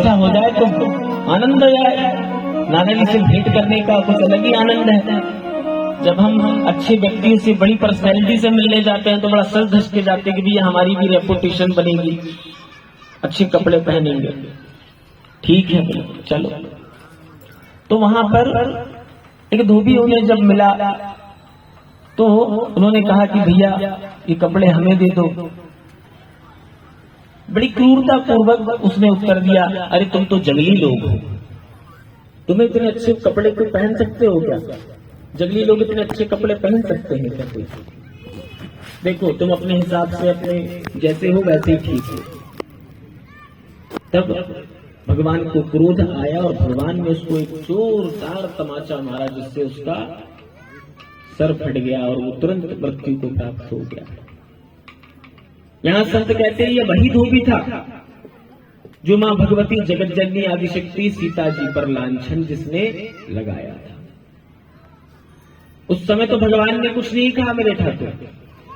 व्यवस्था हो जाए तो आनंद आ जाए। नाना जी से भेंट करने का कुछ अलग ही आनंद है। जब हम अच्छे व्यक्तियों से, बड़ी पर्सनैलिटी से मिलने जाते हैं तो बड़ा सज धज के जाते हैं कि भैया हमारी भी रेपुटेशन बनेगी, अच्छे कपड़े पहनेंगे। ठीक है बोले चलो। तो वहां पर एक धोबी उन्हें जब मिला तो उन्होंने कहा कि भैया ये कपड़े हमें दे दो। बड़ी क्रूरता पूर्वक उसने उत्तर दिया, अरे तुम तो जंगली लोग हो, तुम्हें इतने अच्छे कपड़े कोई पहन सकते हो क्या? जंगली लोग इतने अच्छे कपड़े पहन सकते हैं क्या कोई? देखो तुम अपने हिसाब से अपने जैसे हो वैसे ही ठीक हो। तब भगवान को क्रोध आया और भगवान ने उसको एक जोरदार तमाचा मारा जिससे उसका सर फट गया और वो तुरंत मृत्यु को प्राप्त हो गया। यहां संत कहते हैं ये वही धोबी था जो मां भगवती जगत जननी आदिशक्ति सीता जी पर लांछन जिसने लगाया था। उस समय तो भगवान ने कुछ नहीं कहा मेरे ठाकुर,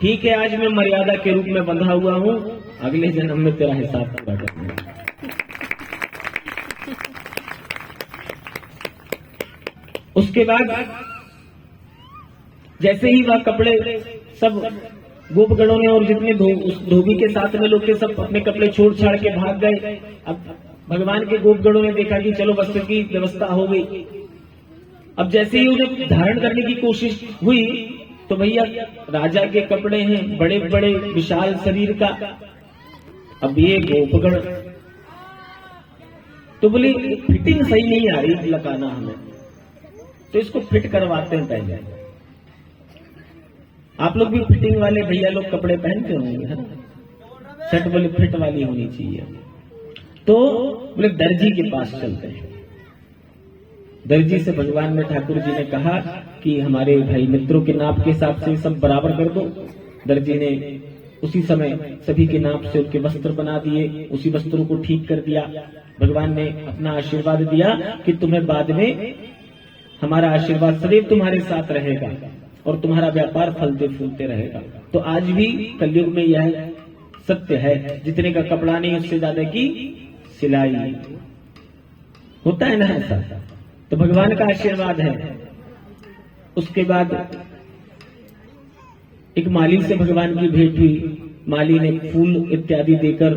ठीक है आज मैं मर्यादा के रूप में बंधा हुआ हूं, अगले जन्म में तेरा हिसाब पूरा करना। उसके बाद जैसे ही वह कपड़े सब गोपगणों ने और जितने उस धोबी के साथ में लोग के सब अपने कपड़े छोड़ छाड़ के भाग गए। अब भगवान के गोपगणों ने देखा कि चलो वस्त्र की व्यवस्था हो गई। अब जैसे ही उन्हें धारण करने की कोशिश हुई तो भैया राजा के कपड़े हैं, बड़े बड़े विशाल शरीर का। अब ये गोपगण तो बोले फिटिंग सही नहीं आ रही लगाना हमें, तो इसको फिट करवाते हैं पहले। आप लोग भी फिटिंग वाले भैया लोग कपड़े पहनते होंगे, है ना? शर्ट बोले फिट वाली होनी चाहिए। तो बोले दर्जी के पास चलते हैं। दर्जी से भगवान ने ठाकुर जी ने कहा कि हमारे भाई मित्रों के नाप के हिसाब से सब बराबर कर दो। दर्जी ने उसी समय सभी के नाप से उनके वस्त्र बना दिए, उसी वस्त्रों को ठीक कर दिया। भगवान ने अपना आशीर्वाद दिया कि तुम्हें बाद में हमारा आशीर्वाद सदैव तुम्हारे साथ रहेगा और तुम्हारा व्यापार फलते फूलते रहेगा। तो आज भी कलयुग में यह सत्य है, जितने का कपड़ा नहीं उससे ज्यादा की सिलाई होता है ना ऐसा। तो भगवान का आशीर्वाद है। उसके बाद एक माली से भगवान की भेंट हुई। माली ने फूल इत्यादि देकर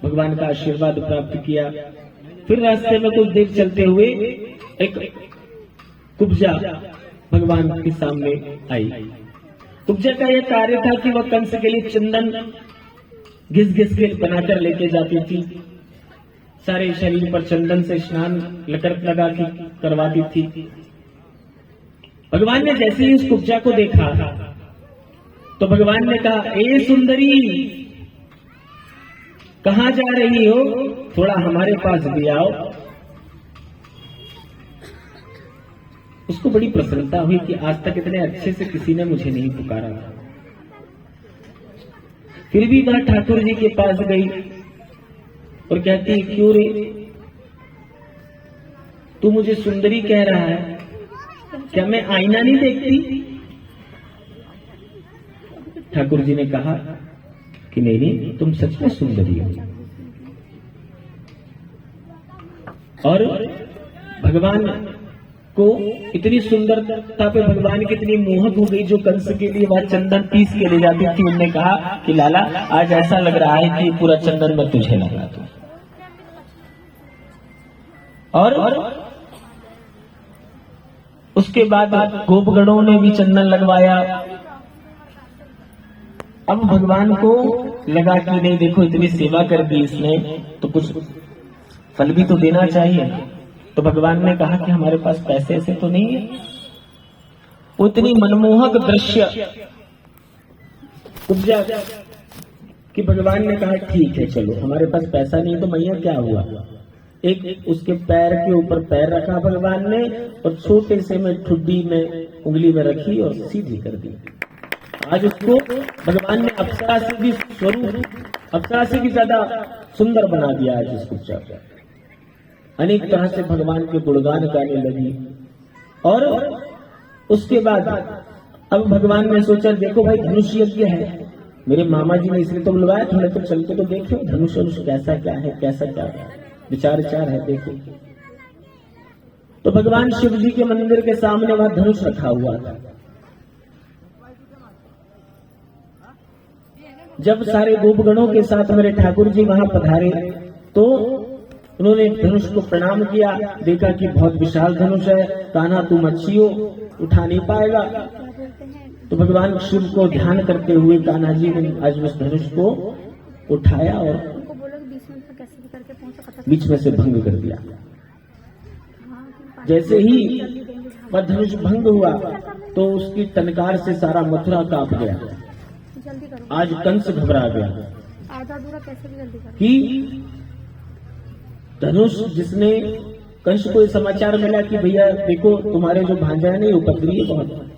भगवान का आशीर्वाद प्राप्त किया। फिर रास्ते में कुछ देर चलते हुए एक कुब्जा भगवान के सामने आई। कुब्जा का यह कार्य था कि वह कंस के लिए चंदन घिस घिस के बनाकर लेके जाती थी। सारे शरीर पर चंदन से स्नान लगा के करवाती थी। भगवान ने जैसे ही उस कुब्जा को देखा तो भगवान ने कहा, ए सुंदरी कहां जा रही हो, थोड़ा हमारे पास भी आओ। उसको बड़ी प्रसन्नता हुई कि आज तक इतने अच्छे से किसी ने मुझे नहीं पुकारा था। फिर भी वह ठाकुर जी के पास गई और कहती, क्यों रे तू मुझे सुंदरी कह रहा है, क्या मैं आईना नहीं देखती? ठाकुर जी ने कहा कि नहीं, तुम सच में सुंदरी हो। और भगवान को इतनी सुंदरता पे भगवान की इतनी मोहक हो गई, जो कंस के लिए वह चंदन पीस के ले जाती थी। उन्होंने कहा कि लाला आज ऐसा लग रहा है कि पूरा चंदन मैं तुझे लगा दूं। और उसके बाद गोपगणों ने भी चंदन लगवाया। अब भगवान को लगा कि नहीं देखो इतनी सेवा कर दी इसने तो कुछ फल भी तो देना चाहिए। तो भगवान ने कहा कि हमारे पास पैसे ऐसे तो नहीं है। वो इतनी मनमोहक दृश्य उपजा कि भगवान ने कहा ठीक है चलो, हमारे पास पैसा नहीं तो मैया क्या हुआ। एक उसके पैर के ऊपर पैर रखा भगवान ने और छोटे से में ठुड्डी में उंगली में रखी और सीधी कर दी। आज उसको भगवान ने अप्सरा से भी स्वरूप, अप्सरा से भी ज्यादा सुंदर बना दिया। आज उसको अनेक तरह से भगवान के गुणगान गाने लगी। और उसके बाद अब भगवान ने सोचा देखो भाई धनुष यज्ञ है, मेरे मामा जी ने इसलिए तो बुलवाया, थोड़े तो चल के तो देखो धनुष कैसा क्या है कैसा क्या है। विचार है, देखो। तो भगवान शिव जी के मंदिर के सामने वहां धनुष रखा हुआ था। जब सारे गोपगणों के साथ मेरे ठाकुर जी वहां पधारे तो उन्होंने धनुष को प्रणाम किया, देखा कि बहुत विशाल धनुष है, कान्हा तू मच्छी हो, उठा नहीं पाएगा। तो भगवान शिव को ध्यान करते हुए कान्हा जी ने आज उस धनुष को उठाया और बीच में से भंग कर दिया। जैसे ही वह धनुष भंग हुआ तो उसकी टनकार से सारा मथुरा कांप गया। आज कंस घबरा गया कि धनुष जिसने कंस को समाचार मिला कि भैया देखो तुम्हारे जो भांजा है ना उपद्रवी है बहुत,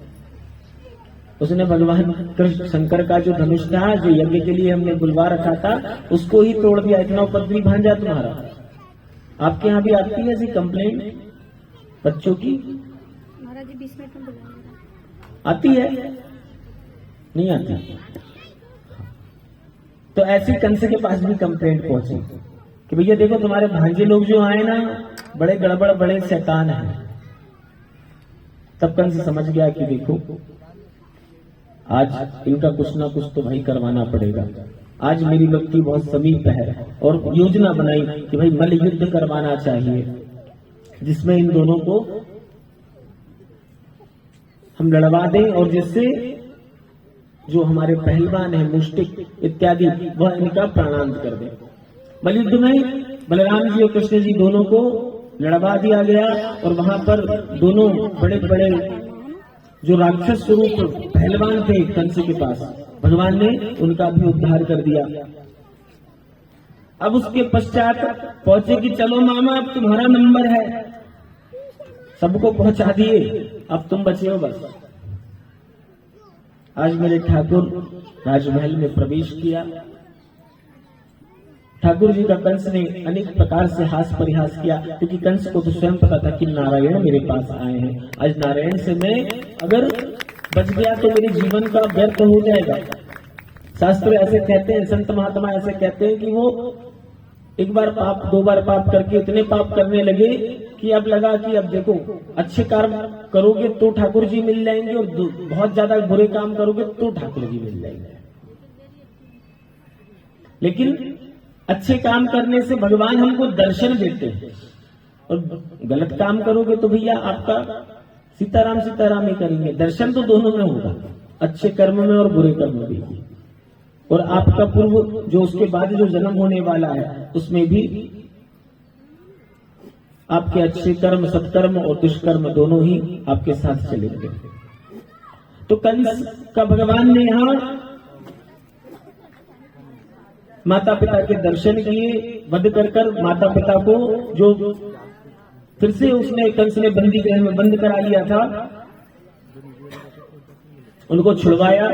उसने भगवान कृष्ण शंकर का जो धनुष था जो यज्ञ के लिए हमने बुलवा रखा था उसको ही तोड़ दिया, इतना उपद्रवी भांजा तुम्हारा। आपके यहाँ भी आती है ऐसी कंप्लेंट बच्चों की? महाराज जी 20 मिनट में आती है? नहीं आती। तो ऐसे कंस के पास भी कंप्लेंट पहुंची कि भैया देखो तुम्हारे भांजे लोग जो आए ना बड़े गड़बड़ बड़े शैतान हैं। तब कंस समझ गया कि देखो आज इनका कुछ ना कुछ तो भाई करवाना पड़ेगा। आज मेरी भक्ति बहुत समीप है और योजना बनाई कि भाई मल्ल युद्ध करवाना चाहिए जिसमें इन दोनों को हम लड़वा दें और जिससे जो हमारे पहलवान है मुष्टिक इत्यादि वह इनका प्राणांत कर दे। मल्लयुद्ध में बलराम जी और कृष्ण जी दोनों को लड़वा दिया गया और वहां पर दोनों बड़े बड़े जो राक्षस स्वरूप पहलवान थे कंस के पास, भगवान ने उनका भी उद्धार कर दिया। अब उसके पश्चात पहुंचे कि चलो मामा अब तुम्हारा नंबर है, सबको पहुंचा दिए, अब तुम बचे हो बस। आज मेरे ठाकुर राजमहल में प्रवेश किया। ठाकुर जी का कंस ने अनेक प्रकार से हास परिहास किया क्योंकि कंस को तो स्वयं पता था कि नारायण मेरे पास आए हैं। आज नारायण से मैं अगर बच गया तो मेरे जीवन का व्यर्थ हो जाएगा। शास्त्र ऐसे कहते हैं, संत महात्मा ऐसे कहते हैं कि वो एक बार पाप दो बार पाप करके इतने पाप करने लगे कि अब लगा कि अब देखो अच्छे काम करोगे तो ठाकुर जी मिल जाएंगे और बहुत ज्यादा बुरे काम करोगे तो ठाकुर जी मिल जाएंगे। लेकिन अच्छे काम करने से भगवान हमको दर्शन देते हैं और गलत काम करोगे तो भैया आपका सीताराम सीताराम ही करेंगे। दर्शन तो दोनों में होगा, अच्छे कर्म में और बुरे कर्म में भी। और आपका पूर्व जो उसके बाद जो जन्म होने वाला है उसमें भी आपके अच्छे कर्म सत्कर्म और दुष्कर्म दोनों ही आपके साथ चलेंगे। तो कंस का भगवान ने यहाँ माता पिता के दर्शन किए, वध कर माता पिता को जो फिर से उसने कंस ने बंदी गृह में बंद करा लिया था उनको छुड़वाया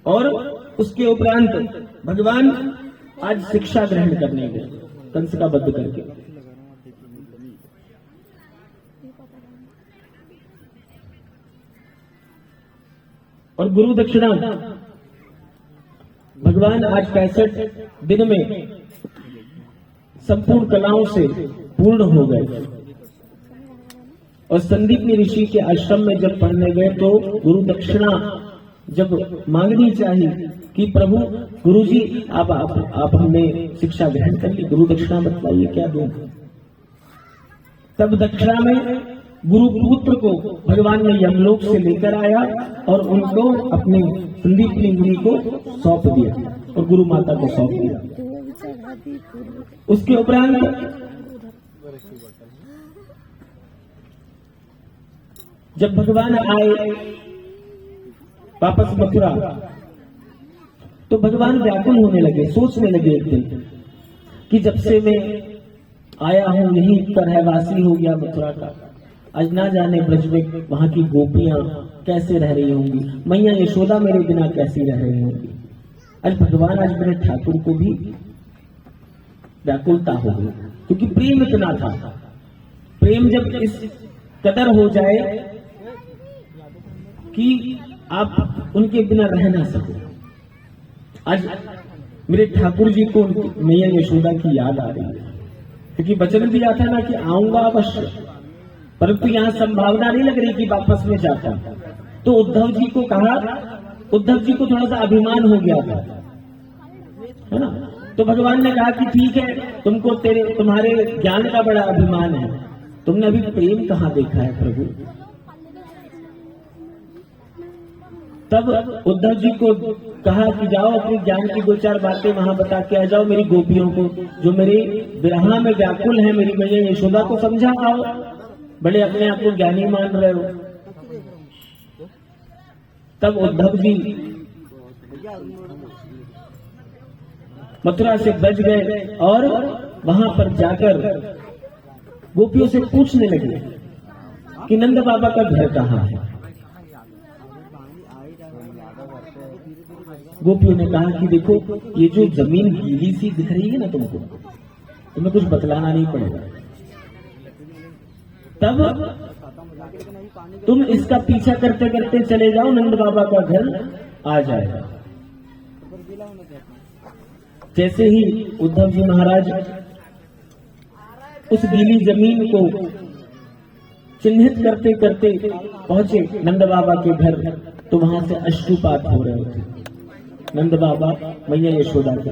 और उसके उपरांत भगवान आज शिक्षा ग्रहण करने गए कंस का वध करके। और गुरु दक्षिणा भगवान आज 65 दिन में संपूर्ण कलाओं से पूर्ण हो गए। और संदीपनी ऋषि के आश्रम में जब पढ़ने गए तो गुरु दक्षिणा जब मांगनी चाहिए कि प्रभु गुरुजी आप हमने शिक्षा ग्रहण कर ली, गुरु दक्षिणा बतलाइए क्या दूं। तब दक्षिणा में गुरु पुत्र को भगवान ने यमलोक से लेकर आया और उनको अपने संदीपनी मुनि को सौंप दिया और गुरु माता को सौंप दिया। उसके उपरांत जब भगवान आए वापस मथुरा तो भगवान व्याकुल होने लगे, सोचने लगे एक दिन कि जब से मैं आया हूं यहीं का रहवासी हो गया मथुरा का, आज ना जाने ब्रज में वहां की गोपियां कैसे रह रही होंगी, मैया यशोदा मेरे बिना कैसी रह रही होंगी। आज भगवान आज मेरे ठाकुर को भी व्याकुलता हो गई क्योंकि प्रेम इतना था। प्रेम जब इस कदर हो जाए कि आप उनके बिना रह ना सको। आज मेरे ठाकुर जी को मैया यशोदा की याद आ रही है। क्योंकि वचन दिया था ना कि आऊंगा अवश्य, परंतु यहाँ संभावना नहीं लग रही कि वापस में जाता। तो उद्धव जी को कहा, उद्धव जी को थोड़ा सा अभिमान हो गया था, है ना। तो भगवान ने कहा कि ठीक है, तुमको तुम्हारे ज्ञान का बड़ा अभिमान है, तुमने अभी प्रेम कहाँ देखा है प्रभु। तब उद्धव जी को कहा कि जाओ अपने ज्ञान की दो चार बातें वहां बता के आ जाओ मेरी गोपियों को, जो मेरे विरह में व्याकुल है, मेरी मैया यशोदा को समझा आओ, बड़े अपने आप को ज्ञानी मान रहे हो। तब उद्धव जी मथुरा से बच गए और वहां पर जाकर गोपियों से पूछने लगे कि नंद बाबा का घर कहाँ है। गोपियों ने कहा कि देखो, ये जो जमीन गीली सी दिख रही है ना तुमको, तुम्हें कुछ बतलाना नहीं पड़ेगा, तब तुम इसका पीछा करते करते चले जाओ, नंद बाबा का घर आ जाएगा। जैसे ही उद्धव जी महाराज उस गीली जमीन को चिन्हित करते करते पहुंचे नंद बाबा के घर, तो वहां से अश्रुपात हो रहे थे नंद बाबा मैया यशोदा के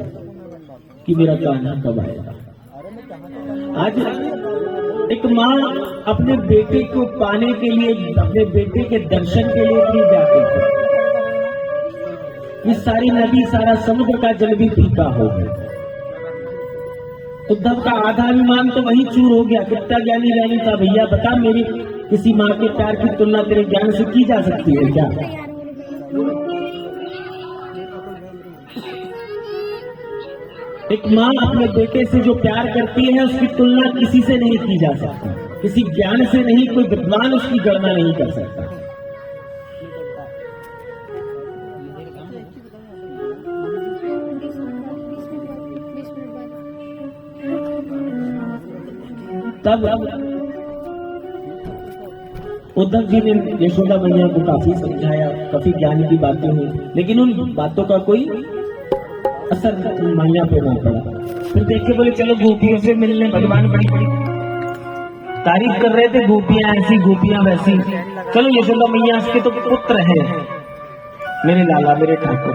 कि मेरा कान्हा कब आएगा। आज एक माँ अपने बेटे को पाने के लिए, अपने बेटे के दर्शन के लिए इतनी व्याकुल थी, इस सारी नदी, सारा समुद्र का जल भी फीका हो गया। उद्धव का आधा अभिमान तो वही चूर हो गया। कितना ज्ञानी ज्ञानी था भैया, बता मेरी किसी माँ के प्यार की तुलना तेरे ज्ञान से की जा सकती है क्या। एक माँ अपने बेटे से जो प्यार करती है उसकी तुलना किसी से नहीं की जा सकती, किसी ज्ञान से नहीं, कोई विद्वान उसकी गणना नहीं कर सकता। तब उद्धव जी ने यशोदा मैया को काफी समझाया, काफी ज्ञान की बातें हुई, लेकिन उन बातों का कोई असर मैया पे नहीं पड़ा। फिर देख के बोले चलो गोपियों से मिलने। भगवान बड़ी बड़ी तारीफ कर रहे थे, गोपियां ऐसी गोपियां वैसी, चलो यशोदा मैया के तो पुत्र है मेरे लाला मेरे ठाकुर,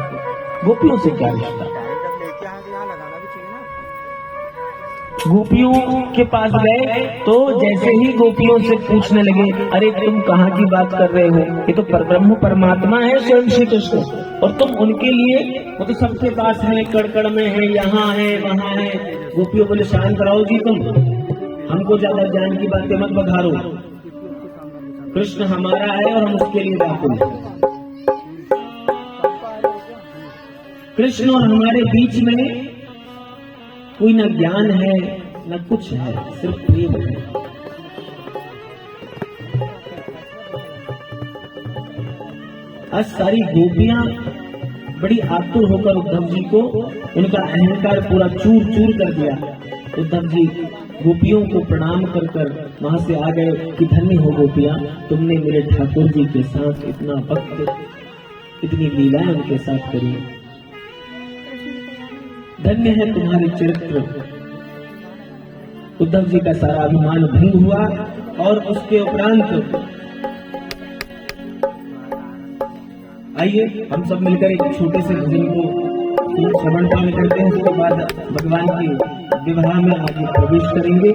गोपियों से क्या रिश्ता। गोपियों के पास गए तो जैसे ही गोपियों से पूछने लगे, अरे तुम कहाँ की बात कर रहे हो, ये तो परब्रह्म परमात्मा है स्वयं श्री कृष्ण, और तुम उनके लिए, वो तो सबके पास है, कड़कड़ में है, यहाँ है वहाँ है। गोपियों बोले शांत रहो जी, तुम हमको ज्यादा ज्ञान की बातें मत बघारो, कृष्ण हमारा है और हम उसके लिए व्याकुल हैं। कृष्ण और हमारे बीच में कोई न ज्ञान है न कुछ है, सिर्फ प्रेम है। आज सारी गोपियां बड़ी आतुर होकर उद्धव जी को, उनका अहंकार पूरा चूर चूर कर दिया। उद्धव जी गोपियों को प्रणाम कर कर वहां से आ गए कि धन्य हो गोपियां, तुमने मेरे ठाकुर जी के साथ इतना वक्त, इतनी लीलाएं उनके साथ करी, धन्य है तुम्हारे चरित्र। उद्धव जी का सारा अभिमान भंग हुआ और उसके उपरांत आइए हम सब मिलकर एक छोटे से भजन को श्रवण पान करते हैं, उसके बाद भगवान के विवाह में आगे प्रवेश करेंगे।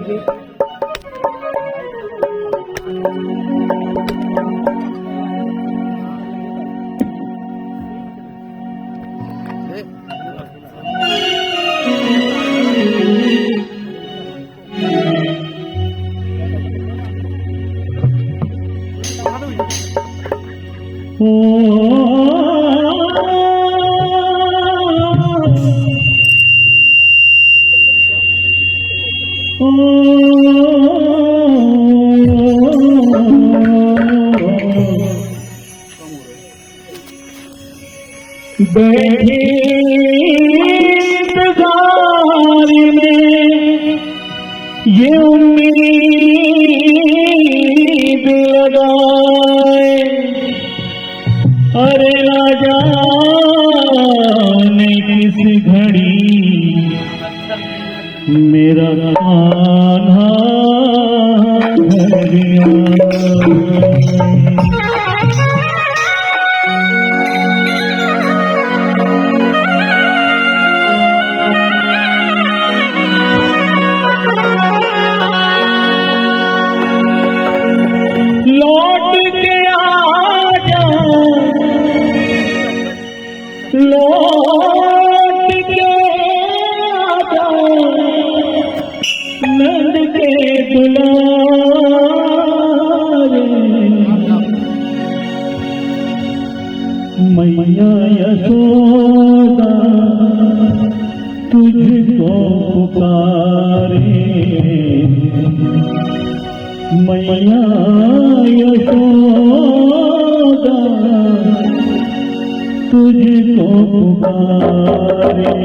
बैठे इंतजार में ये उम्मीद लगाए, अरे राजा ने किस घड़ी मेरा लौट के आजा, लौट के आजा, नंद के दुलारे, मैया यशोदा तुझको पुकारे, मैया यशोदा तुझको पुकारे।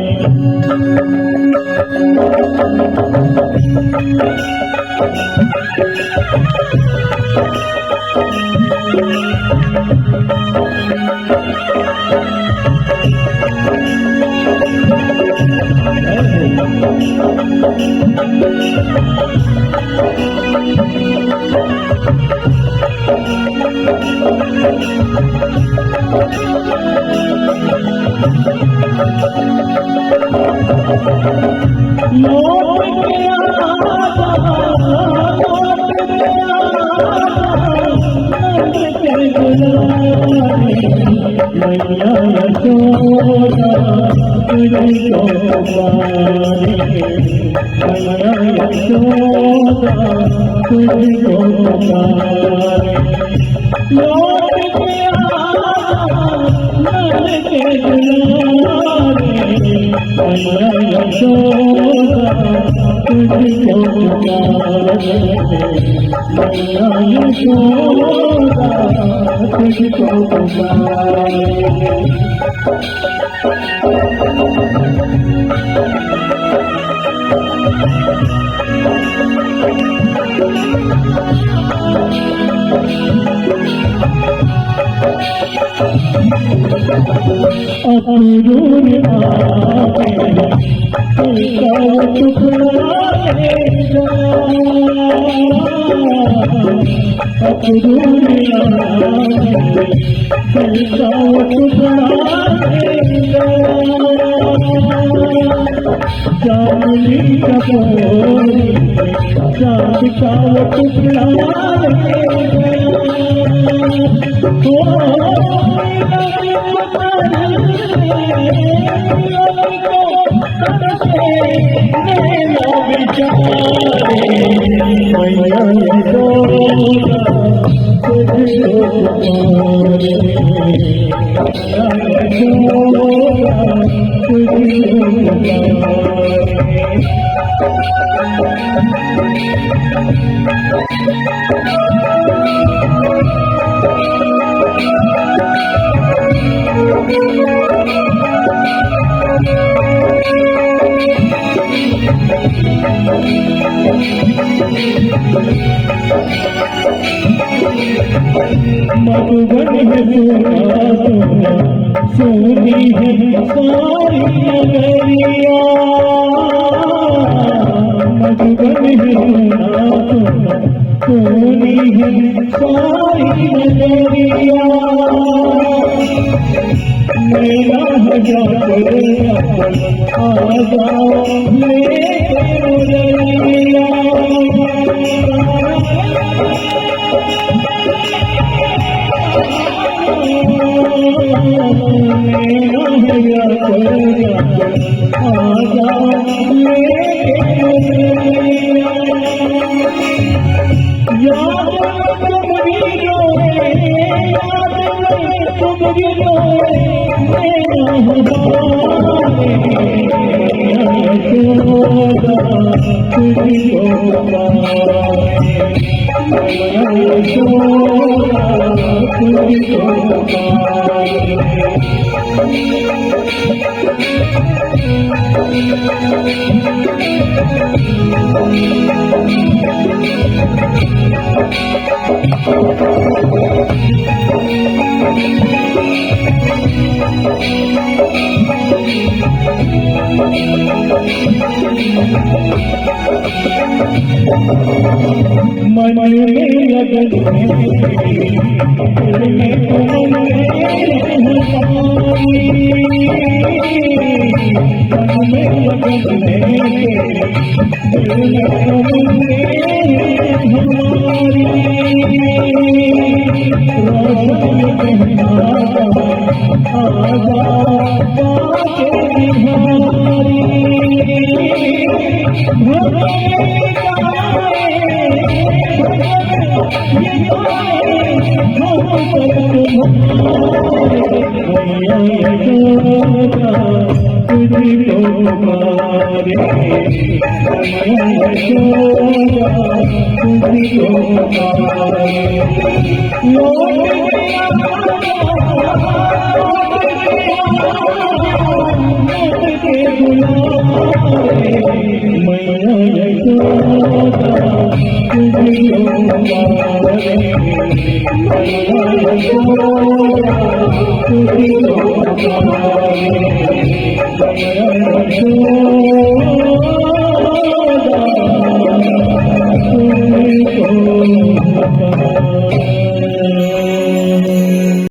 मन में लगन